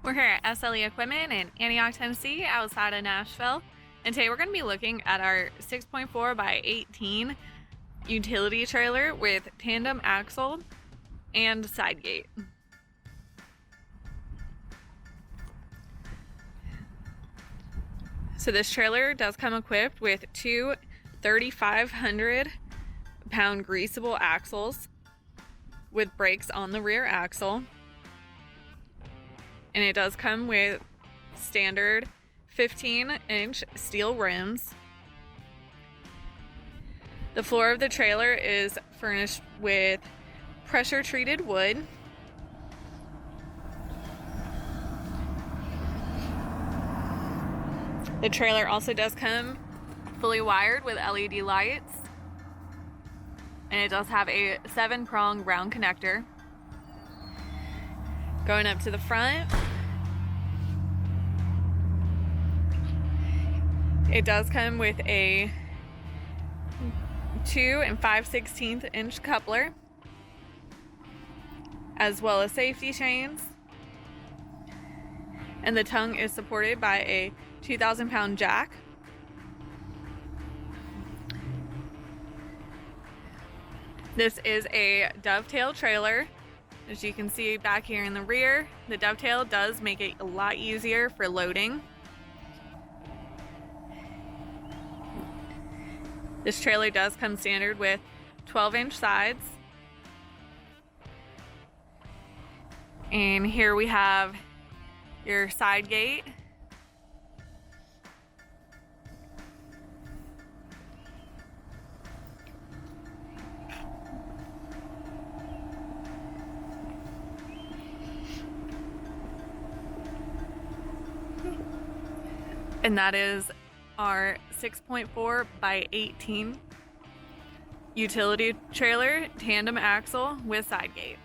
We're here at SLE Equipment in Antioch, Tennessee, outside of Nashville. And today we're going to be looking at our 6.4 by 18 utility trailer with tandem axle and side gate. So this trailer does come equipped with two 3,500 pound greaseable axles with brakes on the rear axle. And it does come with standard 15-inch steel rims. The floor of the trailer is furnished with pressure treated wood. The trailer also does come fully wired with LED lights, and it does have a 7-prong round connector. Going up to the front, it does come with a 2 5/16 inch coupler, as well as safety chains. And the tongue is supported by a 2,000 pound jack. This is a dovetail trailer. As you can see back here in the rear, the dovetail does make it a lot easier for loading. This trailer does come standard with 12-inch sides. And here we have your side gate. And that is our 6.4 by 18 utility trailer tandem axle with side gate.